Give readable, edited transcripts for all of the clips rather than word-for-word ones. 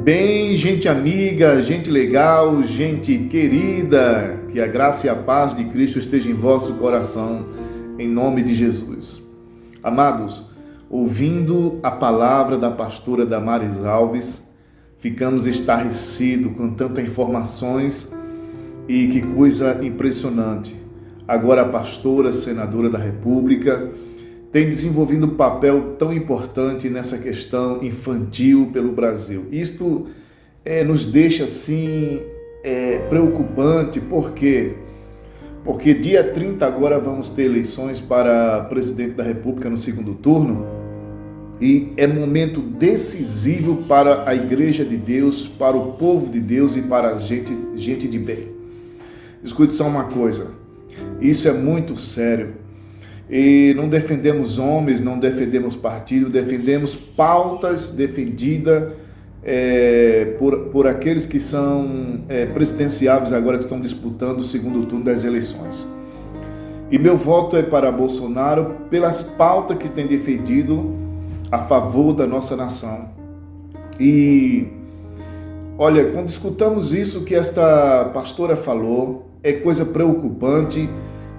Bem, gente amiga, gente legal, gente querida, que a graça e a paz de Cristo esteja em vosso coração, em nome de Jesus. Amados, ouvindo a palavra da pastora Damaris Alves, ficamos estarrecidos com tantas informações e que coisa impressionante. Agora a pastora, senadora da República, tem desenvolvido um papel tão importante nessa questão infantil pelo Brasil. Isto nos deixa assim preocupante, por quê? Porque dia 30 agora vamos ter eleições para presidente da República no segundo turno e é momento decisivo para a Igreja de Deus, para o povo de Deus e para a gente de bem. Escute só uma coisa, isso é muito sério. E não defendemos homens, não defendemos partido, defendemos pautas defendidas por aqueles que são presidenciáveis agora, que estão disputando o segundo turno das eleições. E meu voto é para Bolsonaro pelas pautas que tem defendido a favor da nossa nação. E olha, quando escutamos isso que esta pastora falou, é coisa preocupante.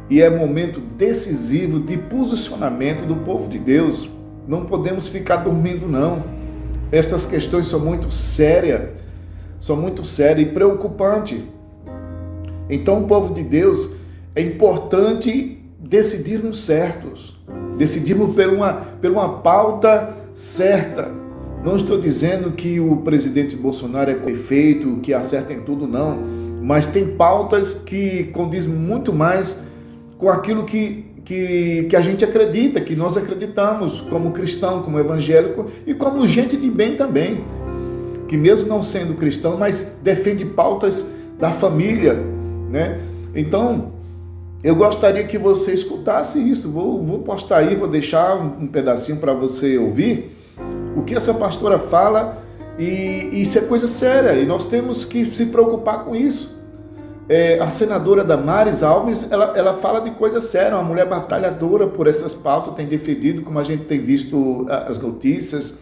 E é momento decisivo de posicionamento do povo de Deus. Não podemos ficar dormindo, não. Estas questões são muito sérias e preocupantes. Então, o povo de Deus, é importante decidirmos certos. Decidirmos por uma pauta certa. Não estou dizendo que o presidente Bolsonaro é perfeito, que acerta em tudo, não. Mas tem pautas que condizem muito mais com aquilo que a gente acredita, que nós acreditamos como cristão, como evangélico e como gente de bem também, que mesmo não sendo cristão, mas defende pautas da família, né? Então, eu gostaria que você escutasse isso, vou postar aí, vou deixar um pedacinho para você ouvir o que essa pastora fala e isso é coisa séria e nós temos que se preocupar com isso. A senadora Damaris Alves, ela fala de coisa séria, uma mulher batalhadora por essas pautas, tem defendido, como a gente tem visto as notícias,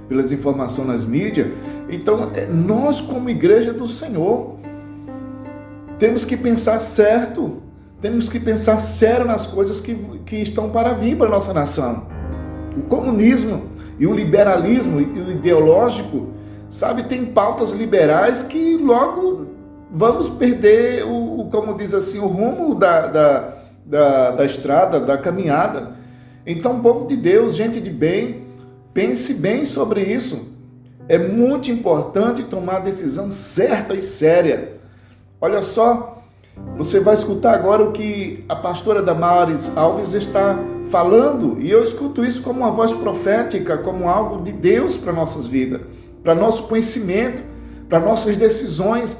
pelas informações nas mídias. Então, nós como igreja do Senhor, temos que pensar certo, temos que pensar sério nas coisas que estão para vir para a nossa nação. O comunismo e o liberalismo e o ideológico, sabe, tem pautas liberais que logo vamos perder como diz assim, o rumo da estrada, da caminhada. Então, povo de Deus, gente de bem, pense bem sobre isso. É muito importante tomar a decisão certa e séria. Olha só, você vai escutar agora o que a pastora Damaris Alves está falando, e eu escuto isso como uma voz profética, como algo de Deus para nossas vidas, para nosso conhecimento, para nossas decisões.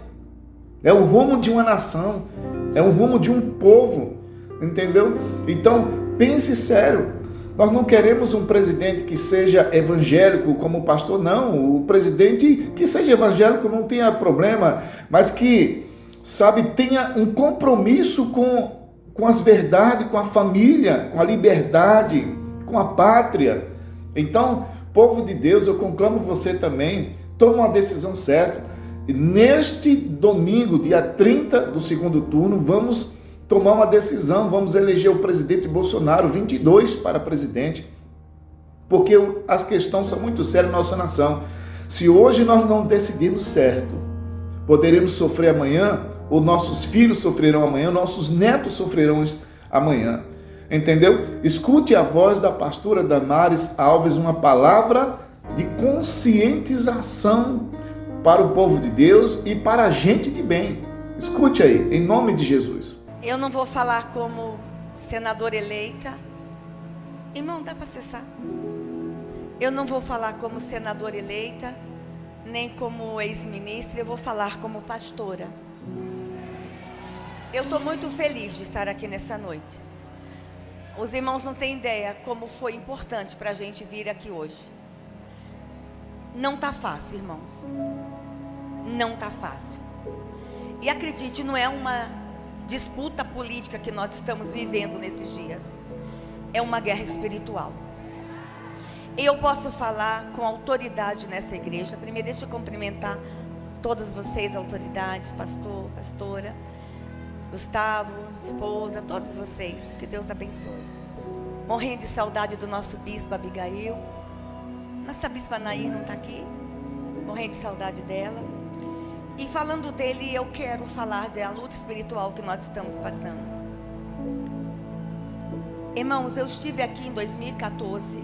É o rumo de uma nação, é o rumo de um povo, entendeu? Então, pense sério. Nós não queremos um presidente que seja evangélico como o pastor, não. O presidente que seja evangélico não tenha problema, mas que, sabe, tenha um compromisso com as verdades, com a família, com a liberdade, com a pátria. Então, povo de Deus, eu conclamo você também, toma uma decisão certa. Neste domingo, dia 30 do segundo turno, vamos tomar uma decisão, vamos eleger o presidente Bolsonaro, 22 para presidente, porque as questões são muito sérias na nossa nação. Se hoje nós não decidirmos certo, poderemos sofrer amanhã, ou nossos filhos sofrerão amanhã, nossos netos sofrerão amanhã, entendeu? Escute a voz da pastora Damaris Alves, uma palavra de conscientização para o povo de Deus e para a gente de bem. Escute aí, em nome de Jesus. Eu não vou falar como senadora eleita. Irmão, dá para acessar? Eu não vou falar como senadora eleita, nem como ex-ministra, eu vou falar como pastora. Eu estou muito feliz de estar aqui nessa noite. Os irmãos não têm ideia como foi importante para a gente vir aqui hoje. Não está fácil, irmãos. Não está fácil. E acredite, não é uma disputa política que nós estamos vivendo nesses dias. É uma guerra espiritual. eu posso falar com autoridade nessa igreja. Primeiro, deixa eu cumprimentar todas vocês, autoridades, pastor, pastora, Gustavo, esposa, todos vocês. Que Deus abençoe. Morrendo de saudade do nosso bispo Abigail. Nossa bispa Nair não está aqui. Morrendo de saudade dela. E falando dele, eu quero falar da luta espiritual que nós estamos passando. Irmãos, eu estive aqui em 2014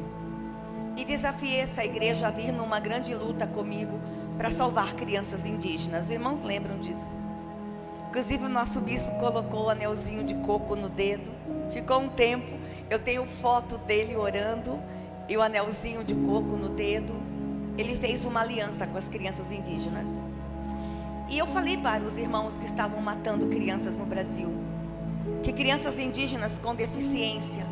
e desafiei essa igreja a vir numa grande luta comigo para salvar crianças indígenas. Os irmãos lembram disso? Inclusive o nosso bispo colocou o anelzinho de coco no dedo. Ficou um tempo, eu tenho foto dele orando e o anelzinho de coco no dedo. Ele fez uma aliança com as crianças indígenas. E eu falei para os irmãos que estavam matando crianças no Brasil, que crianças indígenas com deficiência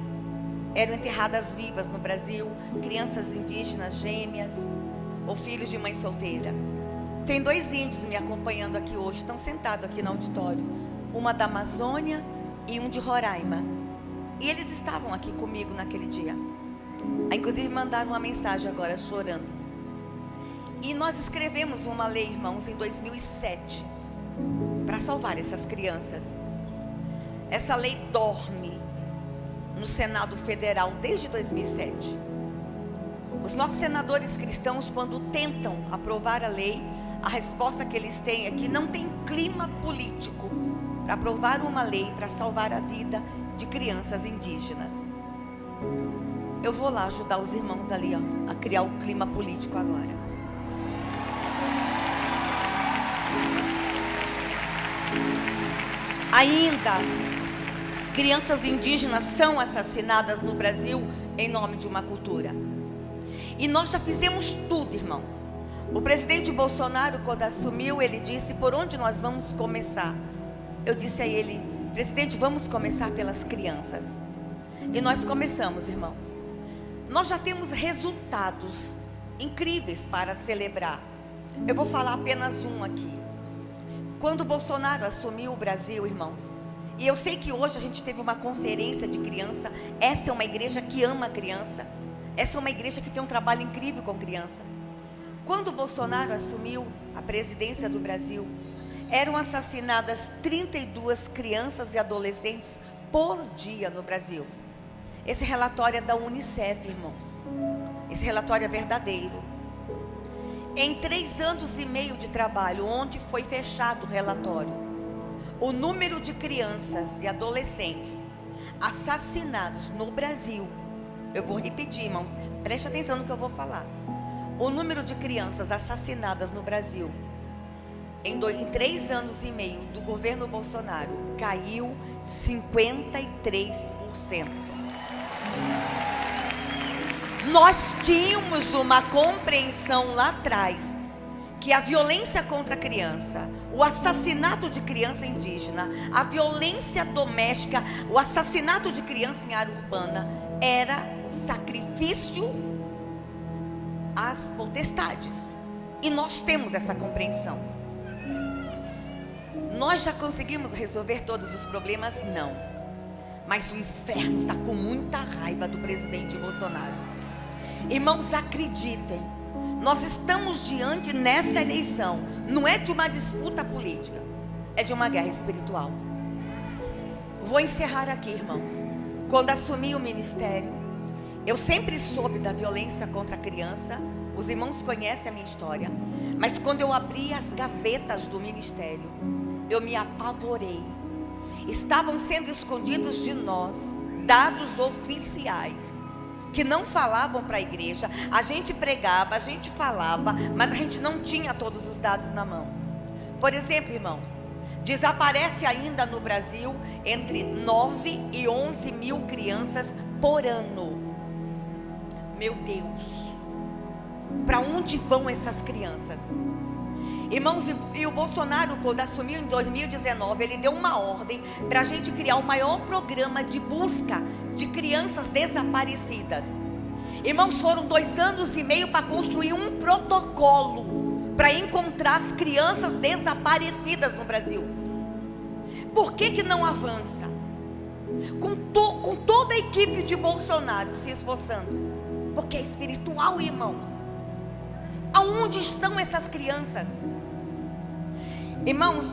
eram enterradas vivas no Brasil, crianças indígenas gêmeas ou filhos de mãe solteira. Tem 2 índios me acompanhando aqui hoje, estão sentados aqui no auditório, uma da Amazônia e um de Roraima. E eles estavam aqui comigo naquele dia. Inclusive mandaram uma mensagem agora chorando. E nós escrevemos uma lei, irmãos, em 2007 para salvar essas crianças. Essa lei dorme no Senado Federal desde 2007. Os nossos senadores cristãos, quando tentam aprovar a lei, a resposta que eles têm é que não tem clima político para aprovar uma lei para salvar a vida de crianças indígenas. Eu vou lá ajudar os irmãos ali, ó, a criar o clima político agora. Ainda, crianças indígenas são assassinadas no Brasil em nome de uma cultura. E nós já fizemos tudo, irmãos. O presidente Bolsonaro, quando assumiu, ele disse: por onde nós vamos começar? Eu disse a ele: presidente, vamos começar pelas crianças. E nós começamos, irmãos. Nós já temos resultados incríveis para celebrar. Eu vou falar apenas um aqui. Quando Bolsonaro assumiu o Brasil, irmãos, e eu sei que hoje a gente teve uma conferência de criança. Essa é uma igreja que ama a criança. Essa é uma igreja que tem um trabalho incrível com criança. Quando Bolsonaro assumiu a presidência do Brasil, eram assassinadas 32 crianças e adolescentes por dia no Brasil. Esse relatório é da Unicef, irmãos. Esse relatório é verdadeiro. Em 3 anos e meio de trabalho, onde foi fechado o relatório, o número de crianças e adolescentes assassinados no Brasil, eu vou repetir, irmãos, preste atenção no que eu vou falar. O número de crianças assassinadas no Brasil, em 3 anos e meio do governo Bolsonaro, caiu 53%. Nós tínhamos uma compreensão lá atrás que a violência contra a criança, o assassinato de criança indígena, a violência doméstica, o assassinato de criança em área urbana era sacrifício às potestades. E nós temos essa compreensão. Nós já conseguimos resolver todos os problemas? Não. Mas o inferno está com muita raiva do presidente Bolsonaro. Irmãos, acreditem, nós estamos diante nessa eleição, não é de uma disputa política, é de uma guerra espiritual. Vou encerrar aqui, irmãos. Quando assumi o ministério, eu sempre soube da violência contra a criança. Os irmãos conhecem a minha história. Mas quando eu abri as gavetas do ministério, eu me apavorei. Estavam sendo escondidos de nós dados oficiais que não falavam para a igreja. A gente pregava, a gente falava, mas a gente não tinha todos os dados na mão. Por exemplo, irmãos, desaparece ainda no Brasil entre 9 e 11 mil crianças por ano. Meu Deus, para onde vão essas crianças? Irmãos, e o Bolsonaro, quando assumiu em 2019, ele deu uma ordem para a gente criar o maior programa de busca de crianças desaparecidas. Irmãos, foram 2 anos e meio para construir um protocolo para encontrar as crianças desaparecidas no Brasil. Por que não avança? Com toda a equipe de Bolsonaro se esforçando, porque é espiritual, irmãos. Aonde estão essas crianças? Irmãos,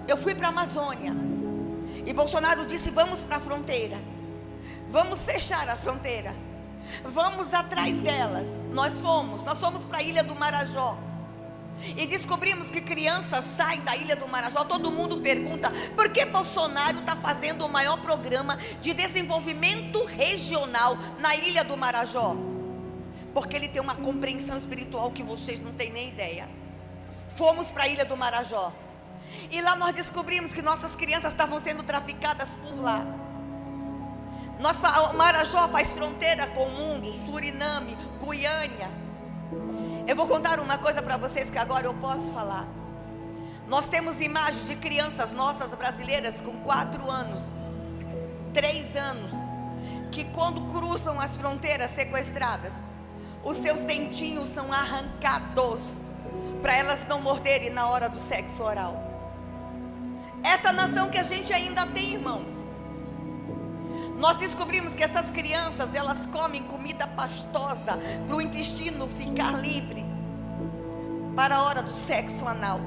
eu fui para a Amazônia e Bolsonaro disse: vamos para a fronteira, vamos fechar a fronteira, vamos atrás delas. Nós fomos para a Ilha do Marajó e descobrimos que crianças saem da Ilha do Marajó. Todo mundo pergunta: por que Bolsonaro está fazendo o maior programa de desenvolvimento regional na Ilha do Marajó? Porque ele tem uma compreensão espiritual que vocês não têm nem ideia. Fomos para a Ilha do Marajó e lá nós descobrimos que nossas crianças estavam sendo traficadas por lá. O Marajó faz fronteira com o mundo, Suriname, Guiânia. Eu vou contar uma coisa para vocês que agora eu posso falar. Nós temos imagens de crianças nossas brasileiras com 4 anos, 3 anos, que quando cruzam as fronteiras sequestradas, os seus dentinhos são arrancados para elas não morderem na hora do sexo oral. Essa nação que a gente ainda tem, irmãos. Nós descobrimos que essas crianças, elas comem comida pastosa para o intestino ficar livre para a hora do sexo anal.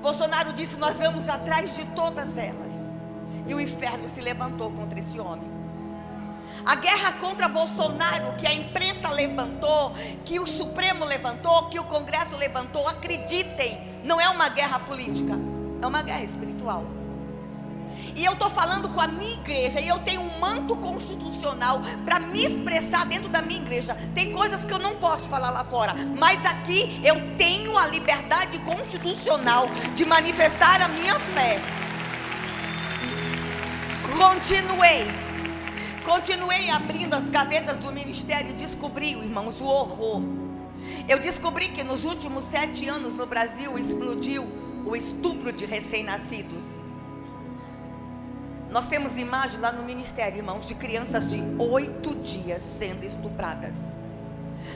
Bolsonaro disse: nós vamos atrás de todas elas. E o inferno se levantou contra esse homem. A guerra contra Bolsonaro, que a imprensa levantou, que o Supremo levantou, que o Congresso levantou, acreditem, não é uma guerra política, é uma guerra espiritual. E eu estou falando com a minha igreja, e eu tenho um manto constitucional para me expressar dentro da minha igreja. Tem coisas que eu não posso falar lá fora, mas aqui eu tenho a liberdade constitucional de manifestar a minha fé. Continuei abrindo as gavetas do ministério e descobri, irmãos, o horror. Eu descobri que nos últimos 7 anos no Brasil explodiu o estupro de recém-nascidos. Nós temos imagem lá no ministério, irmãos, de crianças de 8 dias sendo estupradas.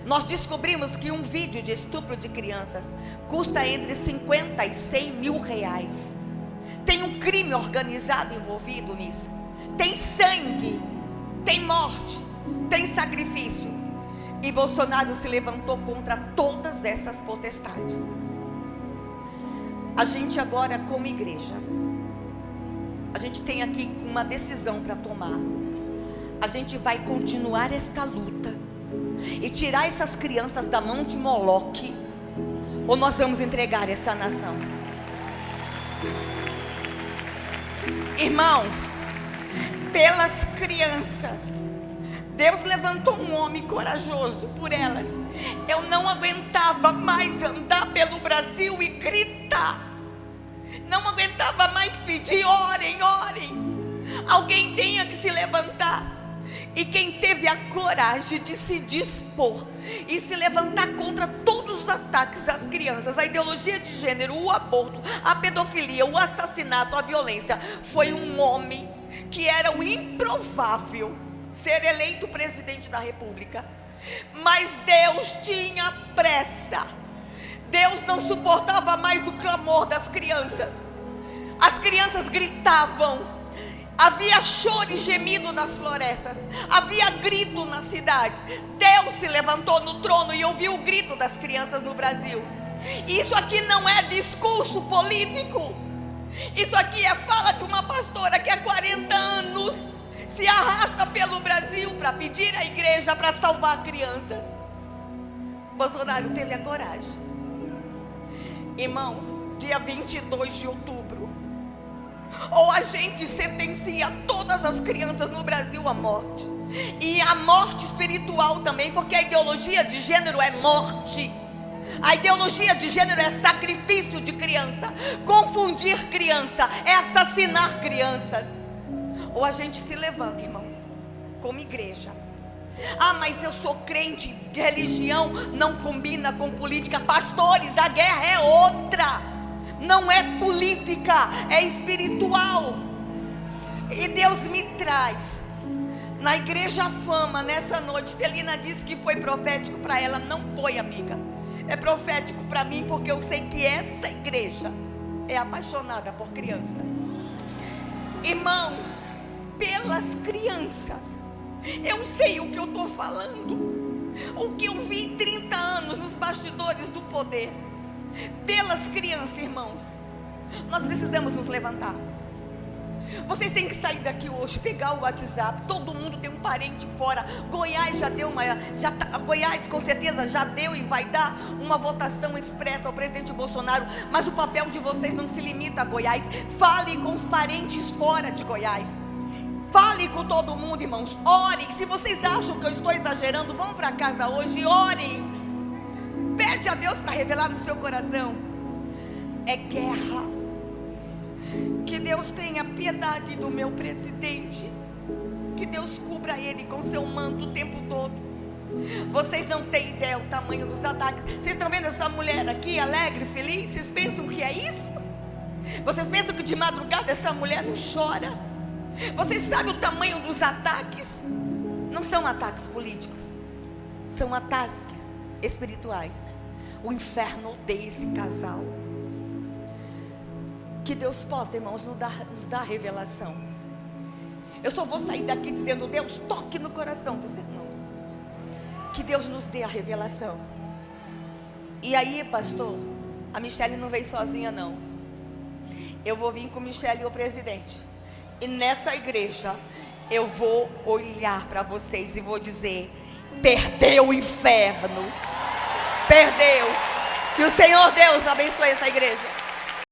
Nós descobrimos que um vídeo de estupro de crianças custa entre 50 e 100 mil reais. Tem um crime organizado envolvido nisso. Tem sangue, tem morte, tem sacrifício. E Bolsonaro se levantou contra todas essas potestades. A gente agora, como igreja, a gente tem aqui uma decisão para tomar. A gente vai continuar esta luta e tirar essas crianças da mão de Moloque, ou nós vamos entregar essa nação? Irmãos, pelas crianças, Deus levantou um homem corajoso por elas. Eu não aguentava mais andar pelo Brasil e gritar. Não aguentava mais pedir: orem, orem. Alguém tenha que se levantar. E quem teve a coragem de se dispor e se levantar contra todos os ataques às crianças, a ideologia de gênero, o aborto, a pedofilia, o assassinato, a violência, foi um homem que era o improvável ser eleito presidente da República. Mas Deus tinha pressa. Deus não suportava mais o clamor das crianças. As crianças gritavam. Havia choro e gemido nas florestas. Havia grito nas cidades. Deus se levantou no trono e ouviu o grito das crianças no Brasil. Isso aqui não é discurso político. Isso aqui é fala de uma pastora que há 40 anos se arrasta pelo Brasil para pedir à igreja para salvar crianças. Bolsonaro teve a coragem. Irmãos, dia 22 de outubro, ou a gente sentencia todas as crianças no Brasil à morte, e a morte espiritual também, porque a ideologia de gênero é morte. A ideologia de gênero é sacrifício de criança. Confundir criança é assassinar crianças. Ou a gente se levanta, irmãos, como igreja. Ah, mas eu sou crente, religião não combina com política. Pastores, a guerra é outra. Não é política, é espiritual. E Deus me traz na Igreja Fama nessa noite. Celina disse que foi profético para ela. Não foi, amiga. É profético para mim, porque eu sei que essa igreja é apaixonada por criança. Irmãos, pelas crianças, Eu sei o que eu estou falando. O que eu vi 30 anos nos bastidores do poder. Pelas crianças, irmãos. Nós precisamos nos levantar. Vocês têm que sair daqui hoje, pegar o WhatsApp. Todo mundo tem um parente fora. Goiás já deu Goiás com certeza já deu e vai dar uma votação expressa ao presidente Bolsonaro. Mas o papel de vocês não se limita a Goiás. Fale com os parentes fora de Goiás. Fale com todo mundo, irmãos. Orem. Se vocês acham que eu estou exagerando, vão para casa hoje e orem. Pede a Deus para revelar no seu coração. É guerra. Que Deus tenha piedade do meu presidente. Que Deus cubra ele com seu manto o tempo todo. Vocês não têm ideia o tamanho dos ataques. Vocês estão vendo essa mulher aqui, alegre, feliz? Vocês pensam que é isso? Vocês pensam que de madrugada essa mulher não chora? Vocês sabem o tamanho dos ataques? Não são ataques políticos, são ataques espirituais. O inferno odeia esse casal. Que Deus possa, irmãos, nos dar revelação. Eu só vou sair daqui dizendo: Deus, toque no coração dos irmãos. Que Deus nos dê a revelação. E aí, pastor, a Michele não veio sozinha não. Eu vou vir com Michele e o presidente. E nessa igreja eu vou olhar para vocês e vou dizer: perdeu o inferno. Perdeu. Que o Senhor Deus abençoe essa igreja.